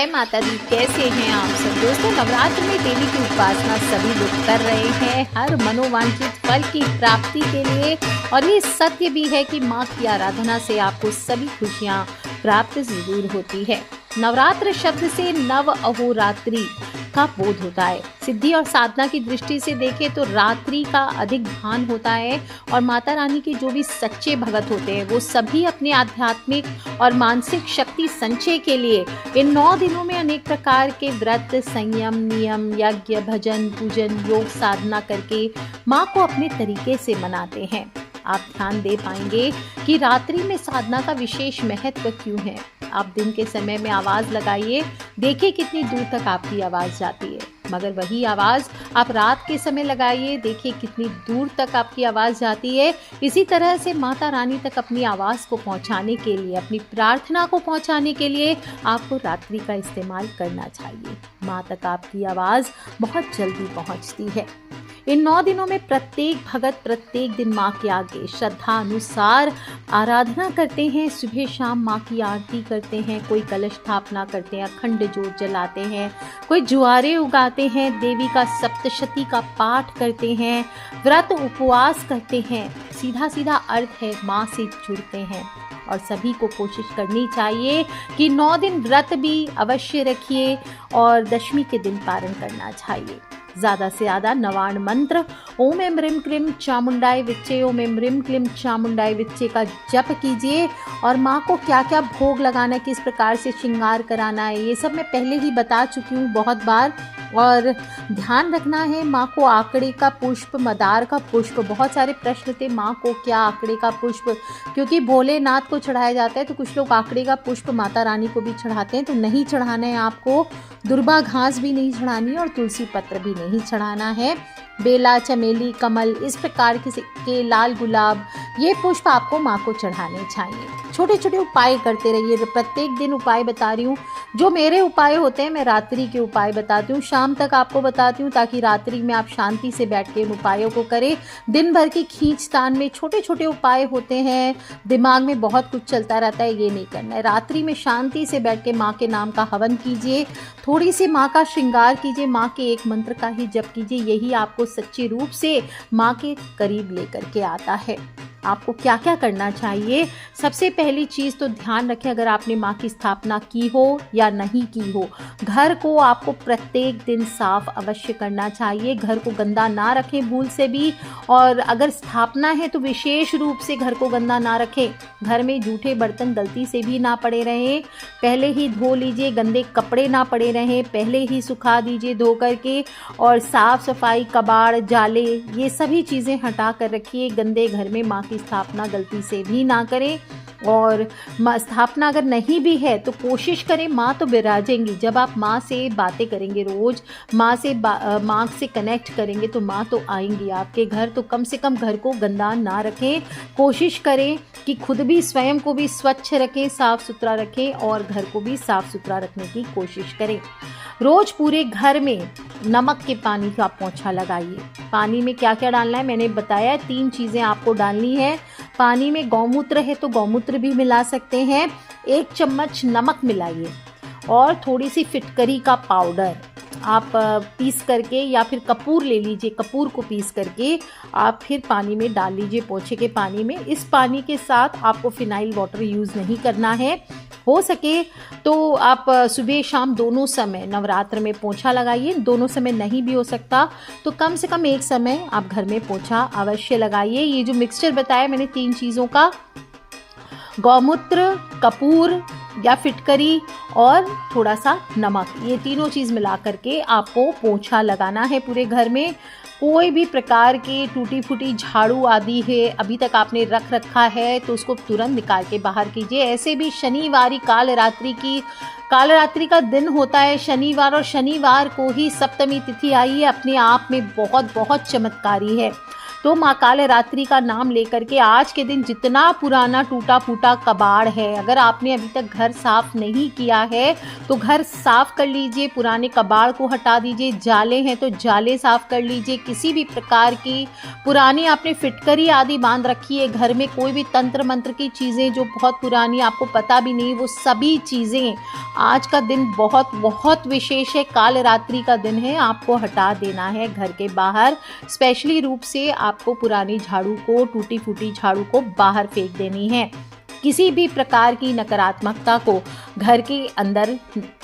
जय माता दी। कैसे हैं आप सब दोस्तों। नवरात्र में देवी की उपासना सभी लोग कर रहे हैं हर मनोवांछित फल की प्राप्ति के लिए, और ये सत्य भी है कि माँ की आराधना से आपको सभी खुशियाँ प्राप्त जरूर होती है। नवरात्र शब्द से नव अहोरात्रि का बोध होता है। सिद्धि और साधना की दृष्टि से देखें तो रात्रि का अधिक भान होता है, और माता रानी के जो भी सच्चे भगत होते हैं वो सभी अपने आध्यात्मिक और मानसिक शक्ति संचय के लिए इन 9 दिनों में अनेक प्रकार के व्रत, संयम, नियम, यज्ञ, भजन, पूजन, योग, साधना करके माँ को अपने तरीके से मनाते हैं। आप ध्यान दे पाएंगे कि रात्रि में साधना का विशेष महत्व क्यों है। आप दिन के समय में आवाज़ लगाइए, देखिए कितनी दूर तक आपकी आवाज़ जाती है, मगर वही आवाज़ आप रात के समय लगाइए, देखिए कितनी दूर तक आपकी आवाज़ जाती है। इसी तरह से माता रानी तक अपनी आवाज़ को पहुंचाने के लिए, अपनी प्रार्थना को पहुंचाने के लिए आपको रात्रि का इस्तेमाल करना चाहिए। माँ तक आपकी आवाज़ बहुत जल्दी पहुंचती है। इन 9 दिनों में प्रत्येक भगत प्रत्येक दिन माँ के आगे श्रद्धा अनुसार आराधना करते हैं। सुबह शाम माँ की आरती करते हैं, कोई कलश स्थापना करते हैं, अखंड ज्योत जलाते हैं, कोई जुआरे उगाते हैं, देवी का सप्तशती का पाठ करते हैं, व्रत उपवास करते हैं। सीधा सीधा अर्थ है माँ से जुड़ते हैं। और सभी को कोशिश करनी चाहिए कि 9 दिन व्रत भी अवश्य रखिए और दशमी के दिन पारण करना चाहिए। ज़्यादा से ज़्यादा नवाण मंत्र ओम एम ह्रीम क्लीम चामुंडाय विच्चे, ओम एम ह्रीम क्लीम चामुंडाय विच्चे का जप कीजिए। और माँ को क्या क्या भोग लगाना है, किस प्रकार से श्रृंगार कराना है, ये सब मैं पहले ही बता चुकी हूँ बहुत बार। और ध्यान रखना है माँ को आंकड़े का पुष्प, मदार का पुष्प, बहुत सारे प्रश्न थे माँ को क्या आंकड़े का पुष्प, क्योंकि भोलेनाथ को चढ़ाया जाता है तो कुछ लोग आंकड़े का पुष्प माता रानी को भी चढ़ाते हैं, तो नहीं चढ़ाना है आपको। दुर्बा घास भी नहीं चढ़ानी और तुलसी पत्र भी नहीं चढ़ाना है। बेला, चमेली, कमल, इस प्रकार के लाल गुलाब, ये पुष्प आपको माँ को चढ़ाने चाहिए। छोटे छोटे उपाय करते रहिए, प्रत्येक दिन उपाय बता रही हूँ। जो मेरे उपाय होते हैं मैं रात्रि के उपाय बताती हूँ, शाम तक आपको बताती हूँ, ताकि रात्रि में आप शांति से बैठ के इन उपायों को करें। दिन भर की खींचतान में छोटे छोटे उपाय होते हैं, दिमाग में बहुत कुछ चलता रहता है, ये नहीं करना है। रात्रि में शांति से बैठ के माँ के नाम का हवन कीजिए, थोड़ी सी माँ का श्रृंगार कीजिए, माँ के एक मंत्र का ही जप कीजिए। यही आपको सच्चे रूप से माँ के करीब लेकर के आता है। आपको क्या क्या करना चाहिए। सबसे पहली चीज़ तो ध्यान रखें, अगर आपने माँ की स्थापना की हो या नहीं की हो, घर को आपको प्रत्येक दिन साफ अवश्य करना चाहिए। घर को गंदा ना रखें भूल से भी, और अगर स्थापना है तो विशेष रूप से घर को गंदा ना रखें। घर में जूठे बर्तन गलती से भी ना पड़े रहें, पहले ही धो लीजिए। गंदे कपड़े ना पड़े रहें, पहले ही सुखा दीजिए धो करके। और साफ सफाई, कबाड़, जाले, ये सभी चीज़ें हटा कर रखिए। गंदे घर में माँ की स्थापना गलती से भी ना करें। और स्थापना अगर नहीं भी है तो कोशिश करें, माँ तो विराजेंगी। जब आप माँ से बातें करेंगे, रोज माँ से कनेक्ट करेंगे तो माँ तो आएंगी आपके घर। तो कम से कम घर को गंदा ना रखें। कोशिश करें कि खुद भी स्वयं को भी स्वच्छ रखें, साफ सुथरा रखें, और घर को भी साफ सुथरा रखने की कोशिश करें। रोज पूरे घर में नमक के पानी का पोंछा लगाइए। पानी में क्या क्या डालना है मैंने बताया, 3 चीज़ें आपको डालनी है। पानी में गौमूत्र है तो गौमूत्र भी मिला सकते हैं, 1 चम्मच नमक मिलाइए, और थोड़ी सी फिटकरी का पाउडर आप पीस करके, या फिर कपूर ले लीजिए, कपूर को पीस करके आप फिर पानी में डाल लीजिए, पोछे के पानी में। इस पानी के साथ आपको फिनाइल वाटर यूज़ नहीं करना है। हो सके तो आप सुबह शाम दोनों समय नवरात्र में पोंछा लगाइए। दोनों समय नहीं भी हो सकता तो कम से कम एक समय आप घर में पोंछा अवश्य लगाइए। ये जो मिक्सचर बताया मैंने 3 चीज़ों का, गौमूत्र, कपूर या फिटकरी और थोड़ा सा नमक, ये तीनों चीज़ मिला करके आपको पोंछा लगाना है पूरे घर में। कोई भी प्रकार की टूटी फूटी झाड़ू आदि है अभी तक आपने रख रखा है तो उसको तुरंत निकाल के बाहर कीजिए। ऐसे भी शनिवारी काल रात्रि का दिन होता है शनिवार, और शनिवार को ही सप्तमी तिथि आई है, अपने आप में बहुत बहुत चमत्कारी है। तो माँ कालरात्रि का नाम लेकर के आज के दिन जितना पुराना टूटा फूटा कबाड़ है, अगर आपने अभी तक घर साफ नहीं किया है तो घर साफ कर लीजिए, पुराने कबाड़ को हटा दीजिए, जाले हैं तो जाले साफ कर लीजिए। किसी भी प्रकार की पुरानी आपने फिटकरी आदि बांध रखी है घर में, कोई भी तंत्र मंत्र की चीज़ें जो बहुत पुरानी आपको पता भी नहीं, वो सभी चीज़ें, आज का दिन बहुत बहुत विशेष है, कालरात्रि का दिन है, आपको हटा देना है घर के बाहर। स्पेशली रूप से आपको पुरानी झाड़ू को, टूटी फूटी झाड़ू को बाहर फेंक देनी है। किसी भी प्रकार की नकारात्मकता को घर के अंदर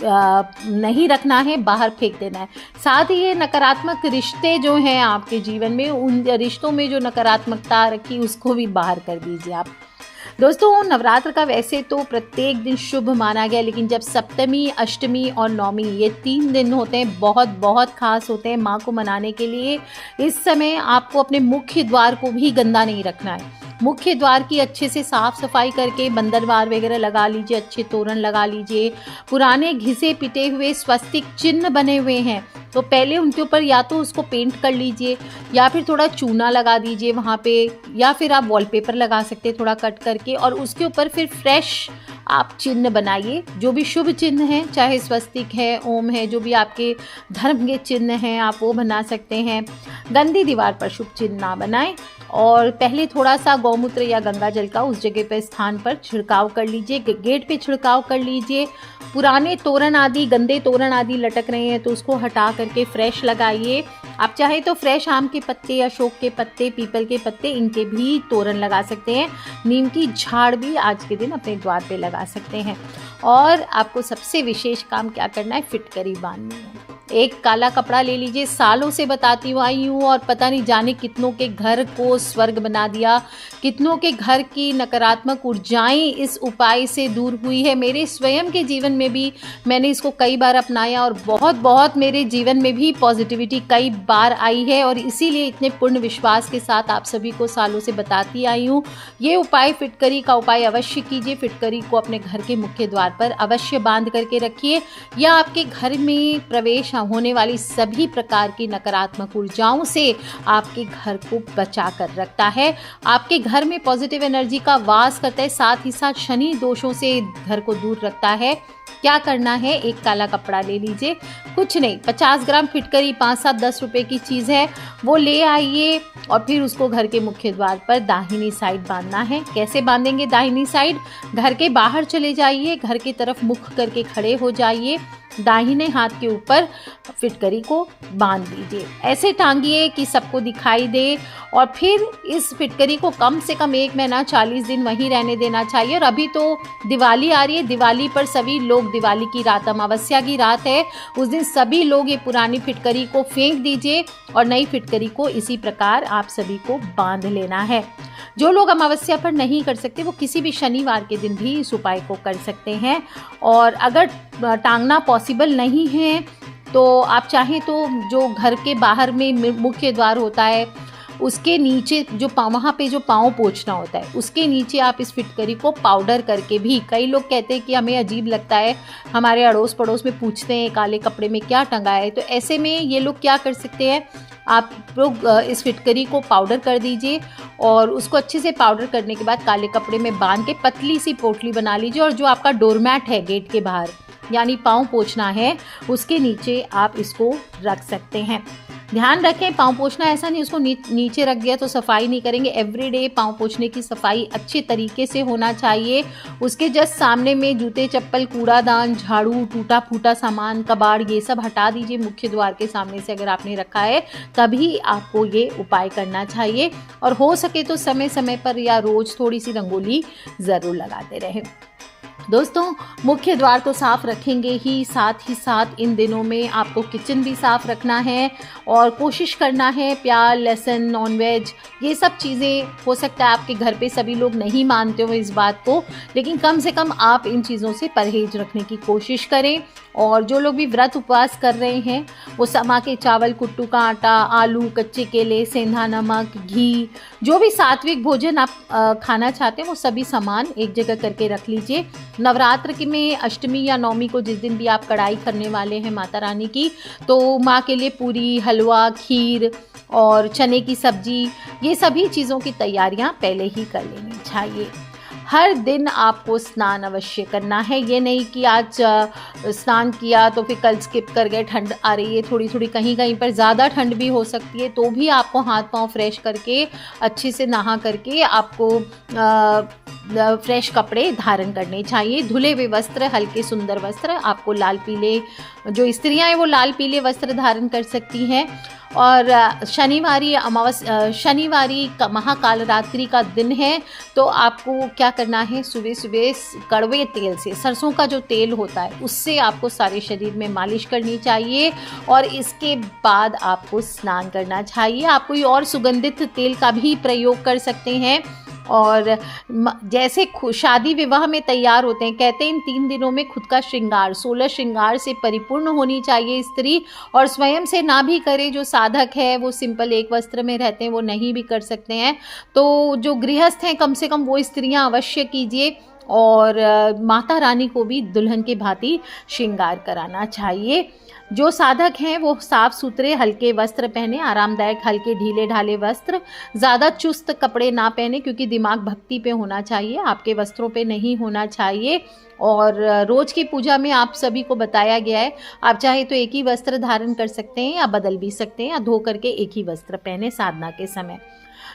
नहीं रखना है, बाहर फेंक देना है। साथ ही ये नकारात्मक रिश्ते जो हैं आपके जीवन में, उन रिश्तों में जो नकारात्मकता रखी उसको भी बाहर कर दीजिए आप। दोस्तों, नवरात्र का वैसे तो प्रत्येक दिन शुभ माना गया, लेकिन जब सप्तमी, अष्टमी और नवमी ये 3 दिन होते हैं, बहुत बहुत खास होते हैं माँ को मनाने के लिए। इस समय आपको अपने मुख्य द्वार को भी गंदा नहीं रखना है। मुख्य द्वार की अच्छे से साफ सफाई करके बंदरवार वगैरह लगा लीजिए, अच्छे तोरण लगा लीजिए। पुराने घिसे पिटे हुए स्वस्तिक चिन्ह बने हुए हैं तो पहले उनके ऊपर या तो उसको पेंट कर लीजिए या फिर थोड़ा चूना लगा दीजिए वहाँ पे, या फिर आप वॉलपेपर लगा सकते हैं थोड़ा कट करके, और उसके ऊपर फिर फ्रेश आप चिन्ह बनाइए, जो भी शुभ चिन्ह हैं, चाहे स्वस्तिक है, ओम है, जो भी आपके धर्म के चिन्ह हैं आप वो बना सकते हैं। गंदी दीवार पर शुभ चिन्ह ना बनाएं, और पहले थोड़ा सा गौमूत्र या गंगा जल का उस जगह पर स्थान पर छिड़काव कर लीजिए, गेट पे छिड़काव कर लीजिए। पुराने तोरण आदि, गंदे तोरण आदि लटक रहे हैं तो उसको हटा करके फ्रेश लगाइए। आप चाहे तो फ्रेश आम के पत्ते, अशोक के पत्ते, पीपल के पत्ते, इनके भी तोरण लगा सकते हैं। नीम की झाड़ भी आज के दिन अपने द्वार पे लगा सकते हैं। और आपको सबसे विशेष काम क्या करना है, फिटकरी बांधनी है। एक काला कपड़ा ले लीजिए, सालों से बताती हुई आई हूँ और पता नहीं जाने कितनों के घर को स्वर्ग बना दिया, कितनों के घर की नकारात्मक ऊर्जाएं इस उपाय से दूर हुई है। मेरे स्वयं के जीवन में भी मैंने इसको कई बार अपनाया और बहुत बहुत मेरे जीवन में भी पॉजिटिविटी कई बार आई है, और इसीलिए इतने पूर्ण विश्वास के साथ आप सभी को सालों से बताती आई हूँ। ये उपाय, फिटकरी का उपाय अवश्य कीजिए। फिटकरी को अपने घर के मुख्य द्वार पर अवश्य बांध करके रखिए, या आपके घर में प्रवेश होने वाली सभी प्रकार की नकारात्मक ऊर्जाओं से आपके घर को बचा कर रखता है, आपके घर में पॉजिटिव एनर्जी का वास करता है, साथ ही साथ शनि दोषों से घर को दूर रखता है। क्या करना है, एक काला कपड़ा ले लीजिए, कुछ नहीं, 50 ग्राम फिटकरी, 5-7-10 रुपए की चीज़ है, वो ले आइए और फिर उसको घर के मुख्य द्वार पर दाहिनी साइड बांधना है। कैसे बांधेंगे दाहिनी साइड, घर के बाहर चले जाइए, घर की तरफ मुख करके खड़े हो जाइए, दाहिने हाथ के ऊपर फिटकरी को बांध दीजिए, ऐसे टांगिए कि सबको दिखाई दे, और फिर इस फिटकरी को कम से कम 1 महीना 40 दिन वहीं रहने देना चाहिए। और अभी तो दिवाली आ रही है, दिवाली पर सभी लोग, दिवाली की रात अमावस्या की रात है, उस दिन सभी लोग ये पुरानी फिटकरी को फेंक दीजिए और नई फिटकरी को इसी प्रकार आप सभी को बांध लेना है। जो लोग अमावस्या पर नहीं कर सकते वो किसी भी शनिवार के दिन भी इस उपाय को कर सकते हैं। और अगर टांगना पॉसिबल नहीं है तो आप चाहें तो जो घर के बाहर में मुख्य द्वार होता है उसके नीचे जो वहाँ पे जो पाँव पोंछना होता है उसके नीचे आप इस फिटकरी को पाउडर करके भी, कई लोग कहते हैं कि हमें अजीब लगता है, हमारे अड़ोस पड़ोस में पूछते हैं काले कपड़े में क्या टंगा है, तो ऐसे में ये लोग क्या कर सकते हैं, आप लोग इस फिटकरी को पाउडर कर दीजिए और उसको अच्छे से पाउडर करने के बाद काले कपड़े में बांध के पतली सी पोटली बना लीजिए, और जो आपका डोरमैट है गेट के बाहर यानी पाँव पोंछना है उसके नीचे आप इसको रख सकते हैं। ध्यान रखें, पाँव पोंछना ऐसा नहीं उसको नीचे रख दिया तो सफाई नहीं करेंगे। एवरीडे पाँव पोंछने की सफाई अच्छे तरीके से होना चाहिए। उसके जस्ट सामने में जूते, चप्पल, कूड़ादान, झाड़ू, टूटा फूटा सामान, कबाड़, ये सब हटा दीजिए मुख्य द्वार के सामने से। अगर आपने रखा है तभी आपको ये उपाय करना चाहिए, और हो सके तो समय समय पर या रोज़ थोड़ी सी रंगोली ज़रूर लगाते रहें। दोस्तों, मुख्य द्वार तो साफ रखेंगे ही साथ इन दिनों में आपको किचन भी साफ रखना है, और कोशिश करना है प्याज, लहसुन, नॉनवेज, ये सब चीज़ें, हो सकता है आपके घर पे सभी लोग नहीं मानते हो इस बात को, लेकिन कम से कम आप इन चीज़ों से परहेज रखने की कोशिश करें। और जो लोग भी व्रत उपवास कर रहे हैं वो समा के चावल, कुट्टू का आटा, आलू, कच्चे केले, सेंधा नमक, घी, जो भी सात्विक भोजन आप खाना चाहते हैं वो सभी सामान एक जगह करके रख लीजिए। नवरात्र की में अष्टमी या नवमी को जिस दिन भी आप कढ़ाई करने वाले हैं माता रानी की, तो माँ के लिए पूरी, हलवा, खीर और चने की सब्जी, ये सभी चीज़ों की तैयारियां पहले ही कर लेनी चाहिए। हर दिन आपको स्नान अवश्य करना है। ये नहीं कि आज स्नान किया तो फिर कल स्किप कर गए, ठंड आ रही है थोड़ी थोड़ी, कहीं कहीं पर ज़्यादा ठंड भी हो सकती है, तो भी आपको हाथ पांव फ्रेश करके अच्छे से नहा करके आपको फ्रेश कपड़े धारण करने चाहिए। धुले हुए वस्त्र, हल्के सुंदर वस्त्र, आपको लाल पीले, जो स्त्रियां हैं वो लाल पीले वस्त्र धारण कर सकती हैं। और शनिवारी महाकाल रात्रि का दिन है, तो आपको क्या करना है, सुबह सुबह कड़वे तेल से, सरसों का जो तेल होता है उससे आपको सारे शरीर में मालिश करनी चाहिए और इसके बाद आपको स्नान करना चाहिए। आप कोई और सुगंधित तेल का भी प्रयोग कर सकते हैं। और जैसे शादी विवाह में तैयार होते हैं, कहते हैं इन 3 दिनों में खुद का श्रृंगार, 16 श्रृंगार से परिपूर्ण होनी चाहिए स्त्री। और स्वयं से ना भी करे, जो साधक है वो सिंपल एक वस्त्र में रहते हैं, वो नहीं भी कर सकते हैं, तो जो गृहस्थ हैं कम से कम वो स्त्रियां अवश्य कीजिए। और माता रानी को भी दुल्हन के भांति श्रृंगार कराना चाहिए। जो साधक हैं वो साफ सुथरे हल्के वस्त्र पहने, आरामदायक हल्के ढीले ढाले वस्त्र, ज़्यादा चुस्त कपड़े ना पहने, क्योंकि दिमाग भक्ति पे होना चाहिए, आपके वस्त्रों पे नहीं होना चाहिए। और रोज़ की पूजा में आप सभी को बताया गया है, आप चाहे तो एक ही वस्त्र धारण कर सकते हैं या बदल भी सकते हैं, या धो करके एक ही वस्त्र पहने साधना के समय।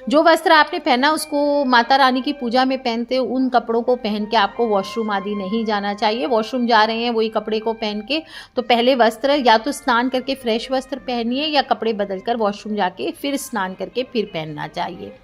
जो वस्त्र आपने पहना उसको माता रानी की पूजा में पहनते, उन कपड़ों को पहन के आपको वॉशरूम आदि नहीं जाना चाहिए। वॉशरूम जा रहे हैं वही कपड़े को पहन के, तो पहले वस्त्र या तो स्नान करके फ्रेश वस्त्र पहनिए, या कपड़े बदलकर वॉशरूम जाके फिर स्नान करके फिर पहनना चाहिए।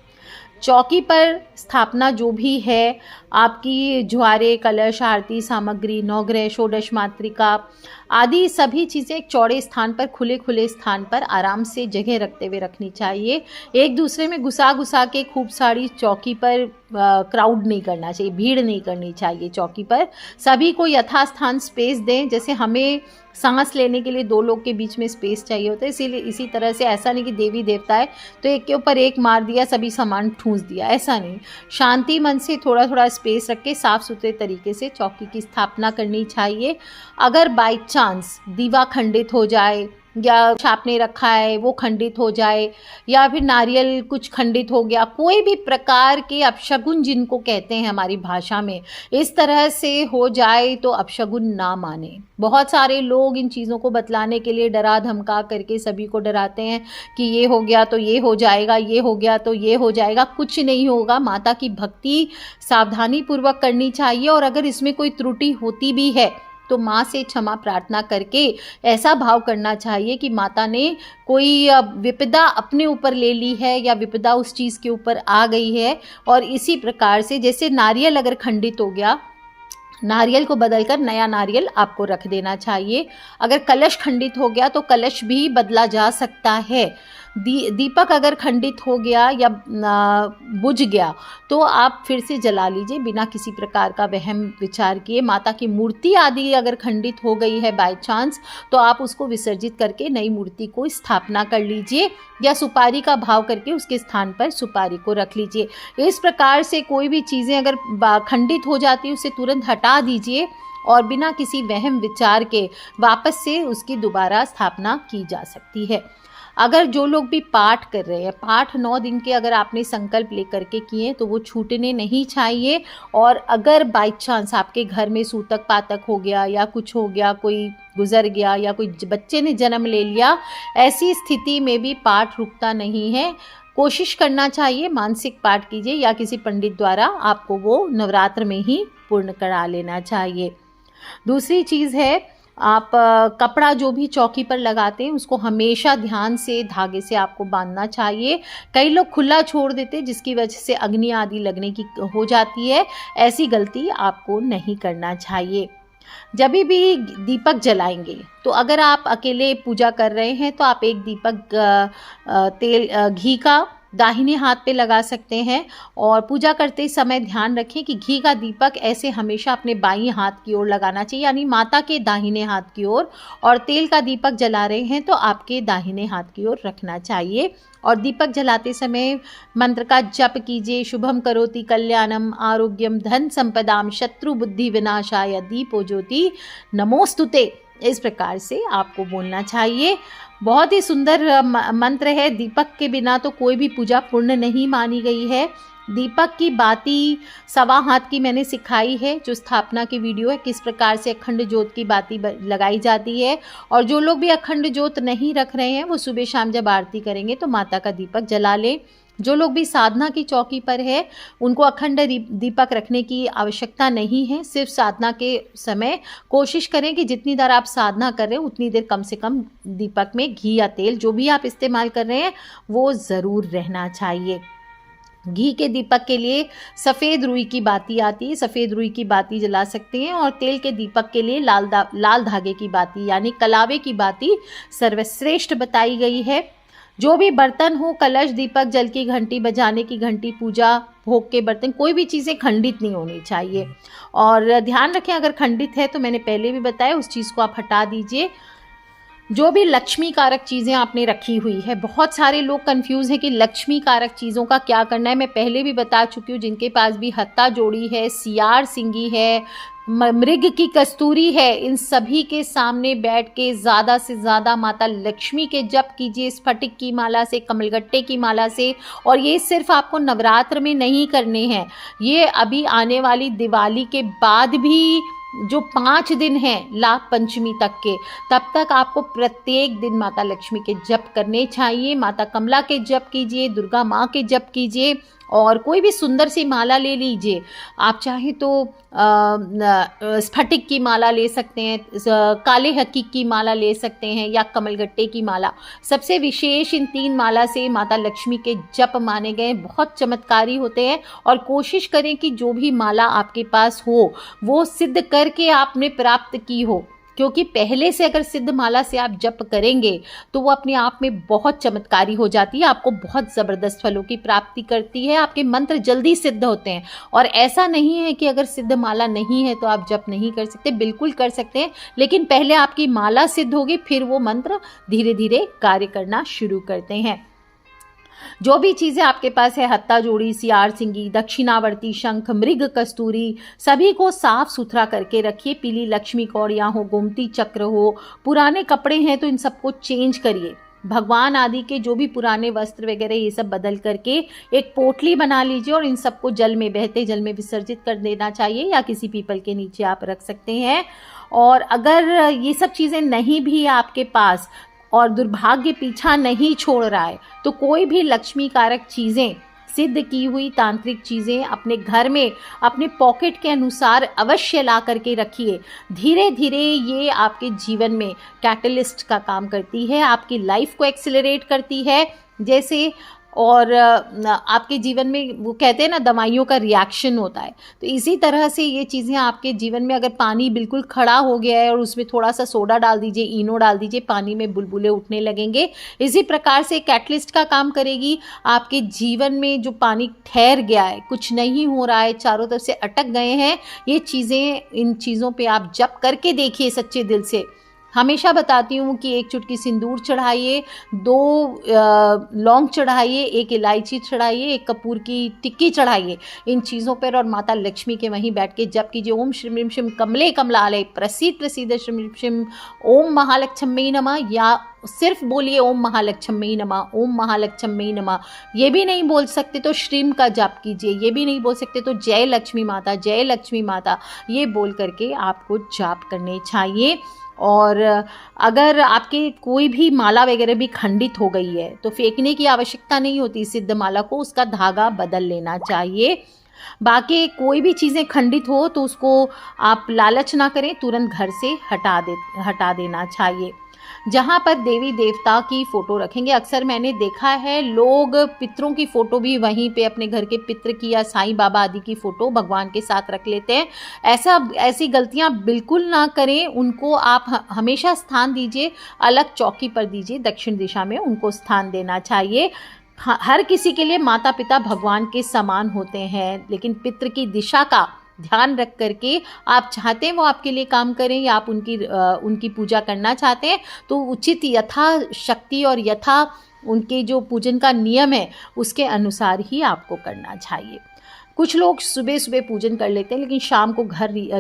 चौकी पर स्थापना जो भी है, आपकी ज्वारे, कलश, आरती सामग्री, नौग्रह, षोडश मातृका आदि सभी चीज़ें एक चौड़े स्थान पर, खुले खुले स्थान पर आराम से जगह रखते हुए रखनी चाहिए। एक दूसरे में घुसा घुसा के खूब सारी चौकी पर क्राउड नहीं करना चाहिए, भीड़ नहीं करनी चाहिए चौकी पर। सभी को यथास्थान स्पेस दें। जैसे हमें सांस लेने के लिए 2 लोग के बीच में स्पेस चाहिए होता है, इसीलिए इसी तरह से ऐसा नहीं कि देवी देवता है तो एक के ऊपर एक मार दिया, सभी सामान ठूंस दिया, ऐसा नहीं। शांति मन से थोड़ा थोड़ा स्पेस रख के साफ सुथरे तरीके से चौकी की स्थापना करनी चाहिए। अगर बाई चांस दीवा खंडित हो जाए, या आपने रखा है वो खंडित हो जाए, या फिर नारियल कुछ खंडित हो गया, कोई भी प्रकार के अपशगुन जिनको कहते हैं हमारी भाषा में, इस तरह से हो जाए तो अपशगुन ना माने। बहुत सारे लोग इन चीज़ों को बतलाने के लिए डरा धमका करके सभी को डराते हैं कि ये हो गया तो ये हो जाएगा, ये हो गया तो ये हो जाएगा। कुछ नहीं होगा। माता की भक्ति सावधानी पूर्वक करनी चाहिए, और अगर इसमें कोई त्रुटि होती भी है तो माँ से क्षमा प्रार्थना करके ऐसा भाव करना चाहिए कि माता ने कोई विपदा अपने ऊपर ले ली है, या विपदा उस चीज़ के ऊपर आ गई है। और इसी प्रकार से जैसे नारियल अगर खंडित हो गया, नारियल को बदलकर नया नारियल आपको रख देना चाहिए। अगर कलश खंडित हो गया तो कलश भी बदला जा सकता है। दीपक अगर खंडित हो गया या बुझ गया तो आप फिर से जला लीजिए बिना किसी प्रकार का वहम विचार किए। माता की मूर्ति आदि अगर खंडित हो गई है बाय चांस, तो आप उसको विसर्जित करके नई मूर्ति को स्थापना कर लीजिए, या सुपारी का भाव करके उसके स्थान पर सुपारी को रख लीजिए। इस प्रकार से कोई भी चीज़ें अगर खंडित हो जाती है उसे तुरंत हटा दीजिए, और बिना किसी वहम विचार के वापस से उसकी दोबारा स्थापना की जा सकती है। अगर जो लोग भी पाठ कर रहे हैं, पाठ 9 दिन के अगर आपने संकल्प लेकर के किए तो वो छूटने नहीं चाहिए। और अगर बाई चांस आपके घर में सूतक पातक हो गया, या कुछ हो गया, कोई गुजर गया, या कोई बच्चे ने जन्म ले लिया, ऐसी स्थिति में भी पाठ रुकता नहीं है। कोशिश करना चाहिए मानसिक पाठ कीजिए, या किसी पंडित द्वारा आपको वो नवरात्र में ही पूर्ण करा लेना चाहिए। दूसरी चीज़ है, आप कपड़ा जो भी चौकी पर लगाते हैं उसको हमेशा ध्यान से धागे से आपको बांधना चाहिए। कई लोग खुला छोड़ देते जिसकी वजह से अग्नि आदि लगने की हो जाती है। ऐसी गलती आपको नहीं करना चाहिए। जब भी दीपक जलाएंगे तो अगर आप अकेले पूजा कर रहे हैं तो आप एक दीपक घी का दाहिने हाथ पे लगा सकते हैं। और पूजा करते समय ध्यान रखें कि घी का दीपक ऐसे हमेशा अपने बाईं हाथ की ओर लगाना चाहिए, यानी माता के दाहिने हाथ की ओर, और तेल का दीपक जला रहे हैं तो आपके दाहिने हाथ की ओर रखना चाहिए। और दीपक जलाते समय मंत्र का जप कीजिए। शुभम करोति कल्याणम आरोग्यम धन संपदाम शत्रु बुद्धि विनाशाय दीपो ज्योति नमोस्तुते, इस प्रकार से आपको बोलना चाहिए। बहुत ही सुंदर मंत्र है। दीपक के बिना तो कोई भी पूजा पूर्ण नहीं मानी गई है। दीपक की बाती 1.25 हाथ की मैंने सिखाई है, जो स्थापना की वीडियो है, किस प्रकार से अखंड ज्योत की बाती लगाई जाती है। और जो लोग भी अखंड ज्योत नहीं रख रहे हैं वो सुबह शाम जब आरती करेंगे तो माता का दीपक जला लें। जो लोग भी साधना की चौकी पर है उनको अखंड दीपक रखने की आवश्यकता नहीं है। सिर्फ साधना के समय कोशिश करें कि जितनी देर आप साधना कर रहे हैं उतनी देर कम से कम दीपक में घी या तेल जो भी आप इस्तेमाल कर रहे हैं वो ज़रूर रहना चाहिए। घी के दीपक के लिए सफ़ेद रुई की बाती आती है, सफ़ेद रुई की बाती जला सकते हैं। और तेल के दीपक के लिए लाल धागे की बाती यानी कलावे की बाती सर्वश्रेष्ठ बताई गई है। जो भी बर्तन हो, कलश, दीपक, जल की घंटी, बजाने की घंटी, पूजा भोग के बर्तन, कोई भी चीज़ें खंडित नहीं होनी चाहिए। और ध्यान रखें अगर खंडित है तो मैंने पहले भी बताया उस चीज़ को आप हटा दीजिए। जो भी लक्ष्मी कारक चीज़ें आपने रखी हुई है, बहुत सारे लोग कंफ्यूज हैं कि लक्ष्मी कारक चीज़ों का क्या करना है। मैं पहले भी बता चुकी हूँ, जिनके पास भी हत्ता जोड़ी है, सियार सिंगी है, मृग की कस्तूरी है, इन सभी के सामने बैठ के ज़्यादा से ज़्यादा माता लक्ष्मी के जप कीजिए, स्फटिक की माला से, कमलगट्टे की माला से। और ये सिर्फ आपको नवरात्र में नहीं करने हैं, ये अभी आने वाली दिवाली के बाद भी जो 5 दिन हैं लाभ पंचमी तक के, तब तक आपको प्रत्येक दिन माता लक्ष्मी के जप करने चाहिए। माता कमला के जप कीजिए, दुर्गा माँ के जप कीजिए, और कोई भी सुंदर सी माला ले लीजिए। आप चाहे तो स्फटिक की माला ले सकते हैं, काले हकीक की माला ले सकते हैं, या कमलगट्टे की माला। सबसे विशेष इन 3 माला से माता लक्ष्मी के जप माने गए, बहुत चमत्कारी होते हैं। और कोशिश करें कि जो भी माला आपके पास हो वो सिद्ध करके आपने प्राप्त की हो, क्योंकि पहले से अगर सिद्ध माला से आप जप करेंगे तो वो अपने आप में बहुत चमत्कारी हो जाती है, आपको बहुत ज़बरदस्त फलों की प्राप्ति करती है, आपके मंत्र जल्दी सिद्ध होते हैं। और ऐसा नहीं है कि अगर सिद्ध माला नहीं है तो आप जप नहीं कर सकते, बिल्कुल कर सकते हैं, लेकिन पहले आपकी माला सिद्ध होगी, फिर वो मंत्र धीरे धीरे कार्य करना शुरू करते हैं। जो भी चीज़ें आपके पास है, हत्ता जोड़ी, सियार सिंगी, दक्षिणावर्ती शंख, मृग कस्तूरी, सभी को साफ सुथरा करके रखिए। पीली लक्ष्मी कौड़ियाँ हो, गोमती चक्र हो, पुराने कपड़े हैं तो इन सबको चेंज करिए। भगवान आदि के जो भी पुराने वस्त्र वगैरह ये सब बदल करके एक पोटली बना लीजिए और इन सबको जल में, बहते जल में विसर्जित कर देना चाहिए, या किसी पीपल के नीचे आप रख सकते हैं। और अगर ये सब चीज़ें नहीं भी आपके पास और दुर्भाग्य पीछा नहीं छोड़ रहा है तो कोई भी लक्ष्मी कारक चीज़ें, सिद्ध की हुई तांत्रिक चीज़ें अपने घर में अपने पॉकेट के अनुसार अवश्य ला करके रखिए। धीरे धीरे ये आपके जीवन में कैटलिस्ट का काम करती है, आपकी लाइफ को एक्सेलरेट करती है जैसे। और आपके जीवन में वो कहते हैं ना, दवाइयों का रिएक्शन होता है, तो इसी तरह से ये चीज़ें आपके जीवन में, अगर पानी बिल्कुल खड़ा हो गया है और उसमें थोड़ा सा सोडा डाल दीजिए, इनो डाल दीजिए, पानी में बुलबुले उठने लगेंगे। इसी प्रकार से कैटलिस्ट का काम करेगी। आपके जीवन में जो पानी ठहर गया है, कुछ नहीं हो रहा है, चारों तरफ से अटक गए हैं, ये चीज़ें, इन चीज़ों पे आप जप करके देखिए सच्चे दिल से। हमेशा बताती हूँ कि 1 चुटकी सिंदूर चढ़ाइए, 2 लौंग चढ़ाइए, 1 इलायची चढ़ाइए, 1 कपूर की टिक्की चढ़ाइए इन चीज़ों पर, और माता लक्ष्मी के वहीं बैठ के जप कीजिए। ओम श्रीम ह्रीम श्रीम कमले कमलालय प्रसीद प्रसीद श्रीम ह्रीम श्रीम ओम महालक्ष्मी नमः, या सिर्फ बोलिए ओम महालक्ष्मी नमः, ओम महालक्ष्मी नमः। ये भी नहीं बोल सकते तो श्रीम का जाप कीजिए, ये भी नहीं बोल सकते तो जय लक्ष्मी माता, जय लक्ष्मी माता, ये बोल करके आपको जाप करने चाहिए। और अगर आपके कोई भी माला वगैरह भी खंडित हो गई है तो फेंकने की आवश्यकता नहीं होती सिद्ध माला को, उसका धागा बदल लेना चाहिए। बाकी कोई भी चीज़ें खंडित हो तो उसको आप लालच ना करें, तुरंत घर से हटा देना चाहिए। जहाँ पर देवी देवता की फ़ोटो रखेंगे, अक्सर मैंने देखा है लोग पितरों की फ़ोटो भी वहीं पे, अपने घर के पितर की या साईं बाबा आदि की फ़ोटो भगवान के साथ रख लेते हैं। ऐसी गलतियाँ बिल्कुल ना करें। उनको आप हमेशा स्थान दीजिए, अलग चौकी पर दीजिए, दक्षिण दिशा में उनको स्थान देना चाहिए। हर किसी के लिए माता पिता भगवान के समान होते हैं, लेकिन पितृ की दिशा का ध्यान रख करके आप चाहते हैं वो आपके लिए काम करें या आप उनकी पूजा करना चाहते हैं, तो उचित यथा शक्ति और यथा उनके जो पूजन का नियम है उसके अनुसार ही आपको करना चाहिए। कुछ लोग सुबह सुबह पूजन कर लेते हैं, लेकिन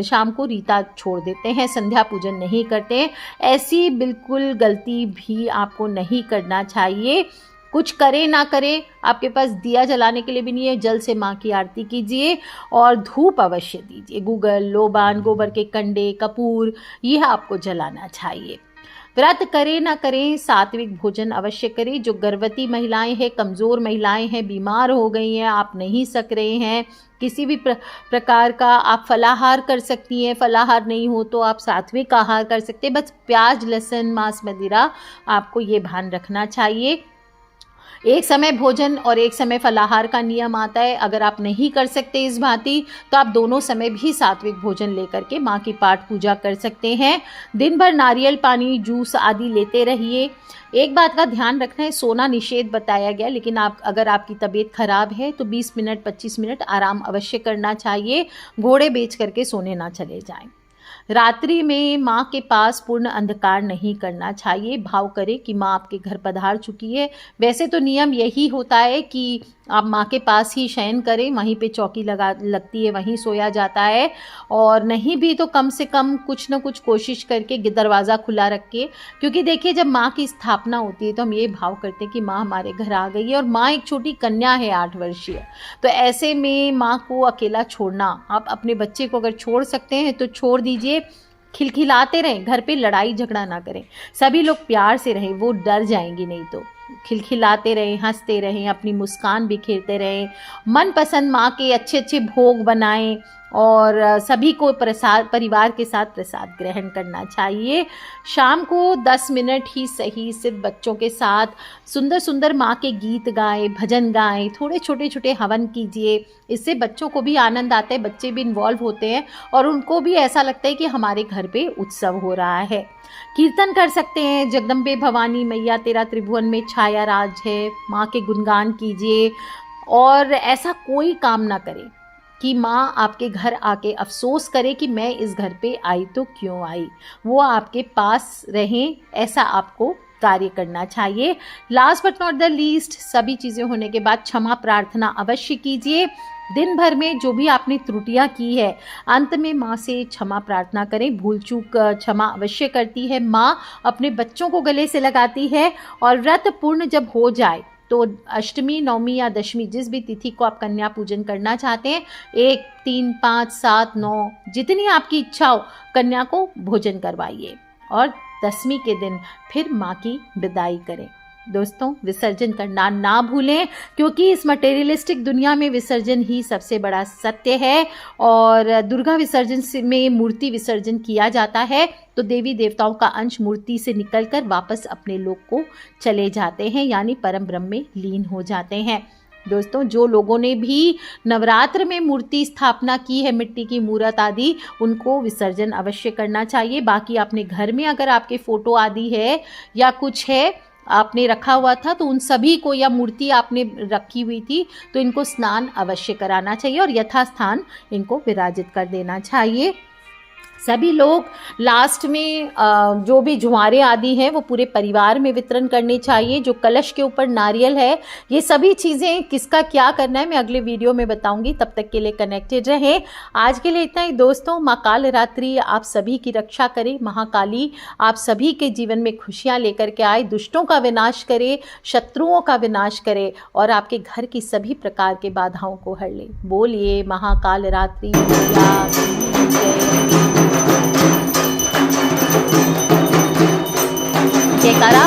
शाम को रीता छोड़ देते हैं, संध्या पूजन नहीं करते हैं। ऐसी बिल्कुल गलती भी आपको नहीं करना चाहिए। कुछ करें ना करें, आपके पास दिया जलाने के लिए भी नहीं है, जल से माँ की आरती कीजिए और धूप अवश्य दीजिए। गूगल, लोबान, गोबर के कंडे, कपूर, यह आपको जलाना चाहिए। व्रत करें ना करें, सात्विक भोजन अवश्य करें। जो गर्भवती महिलाएं हैं, कमज़ोर महिलाएं हैं, बीमार हो गई हैं, आप नहीं सक रहे हैं, किसी भी प्रकार का आप फलाहार कर सकती हैं। फलाहार नहीं हो तो आप सात्विक आहार कर सकते हैं। बस प्याज, लहसुन, मांस, मदिरा, आपको ये भान रखना चाहिए। एक समय भोजन और एक समय फलाहार का नियम आता है। अगर आप नहीं कर सकते इस भांति, तो आप दोनों समय भी सात्विक भोजन लेकर के माँ की पाठ पूजा कर सकते हैं। दिन भर नारियल पानी, जूस आदि लेते रहिए। एक बात का ध्यान रखना है, सोना निषेध बताया गया, लेकिन अगर आपकी तबीयत खराब है तो 20 मिनट 25 मिनट आराम अवश्य करना चाहिए। घोड़े बेच करके सोने ना चले जाएं। रात्रि में माँ के पास पूर्ण अंधकार नहीं करना चाहिए। भाव करें कि माँ आपके घर पधार चुकी है। वैसे तो नियम यही होता है कि आप माँ के पास ही शयन करें, वहीं पे चौकी लगती है, वहीं सोया जाता है। और नहीं भी तो कम से कम कुछ न कुछ कोशिश करके दरवाज़ा खुला रख के, क्योंकि देखिए जब माँ की स्थापना होती है तो हम ये भाव करते हैं कि माँ हमारे घर आ गई है, और माँ एक छोटी कन्या है 8 वर्षीय। तो ऐसे में माँ को अकेला छोड़ना, आप अपने बच्चे को अगर छोड़ सकते हैं तो छोड़ दीजिए। खिलखिलाते रहें, घर पे लड़ाई झगड़ा ना करें, सभी लोग प्यार से रहें, वो डर जाएंगी नहीं तो। खिलखिलाते रहें, हंसते रहें, अपनी मुस्कान बिखेरते रहें। मनपसंद माँ के अच्छे अच्छे भोग बनाएं और सभी को परिवार के साथ प्रसाद ग्रहण करना चाहिए। शाम को 10 मिनट ही सही सिर्फ बच्चों के साथ सुंदर सुंदर माँ के गीत गाएं, भजन गाएं, थोड़े छोटे छोटे हवन कीजिए। इससे बच्चों को भी आनंद आता है, बच्चे भी इन्वॉल्व होते हैं और उनको भी ऐसा लगता है कि हमारे घर पे उत्सव हो रहा है। कीर्तन कर सकते हैं, जगदम्बे भवानी मैया तेरा त्रिभुवन में छाया राज है, माँ के गुणगान कीजिए। और ऐसा कोई काम ना करें कि माँ आपके घर आके अफसोस करे कि मैं इस घर पे आई तो क्यों आई। वो आपके पास रहें, ऐसा आपको कार्य करना चाहिए। Last but not the least, सभी चीज़ें होने के बाद क्षमा प्रार्थना अवश्य कीजिए। दिन भर में जो भी आपने त्रुटियां की है, अंत में माँ से क्षमा प्रार्थना करें। भूल चूक क्षमा अवश्य करती है माँ, अपने बच्चों को गले से लगाती है। और व्रत पूर्ण जब हो जाए तो अष्टमी, नवमी या दशमी, जिस भी तिथि को आप कन्या पूजन करना चाहते हैं, 1, 3, 5, 7, 9, जितनी आपकी इच्छा हो, कन्या को भोजन करवाइए और दशमी के दिन फिर माँ की विदाई करें। दोस्तों, विसर्जन करना ना भूलें, क्योंकि इस मटेरियलिस्टिक दुनिया में विसर्जन ही सबसे बड़ा सत्य है। और दुर्गा विसर्जन में मूर्ति विसर्जन किया जाता है तो देवी देवताओं का अंश मूर्ति से निकलकर वापस अपने लोक को चले जाते हैं, यानी परम ब्रह्म में लीन हो जाते हैं। दोस्तों, जो लोगों ने भी नवरात्र में मूर्ति स्थापना की है, मिट्टी की मूर्त आदि, उनको विसर्जन अवश्य करना चाहिए। बाकी अपने घर में अगर आपके फोटो आदि है या कुछ है आपने रखा हुआ था, तो उन सभी को, या मूर्ति आपने रखी हुई थी, तो इनको स्नान अवश्य कराना चाहिए और यथास्थान इनको विराजित कर देना चाहिए। सभी लोग लास्ट में जो भी जुआरे आदि हैं वो पूरे परिवार में वितरण करने चाहिए। जो कलश के ऊपर नारियल है, ये सभी चीज़ें किसका क्या करना है मैं अगले वीडियो में बताऊंगी। तब तक के लिए कनेक्टेड रहें। आज के लिए इतना ही दोस्तों। माँ काल रात्रि आप सभी की रक्षा करे। महाकाली आप सभी के जीवन में खुशियाँ लेकर के आए, दुष्टों का विनाश करे, शत्रुओं का विनाश करे और आपके घर की सभी प्रकार के बाधाओं को हर ले। बोलिए महाकाल रात्रि जयकारा।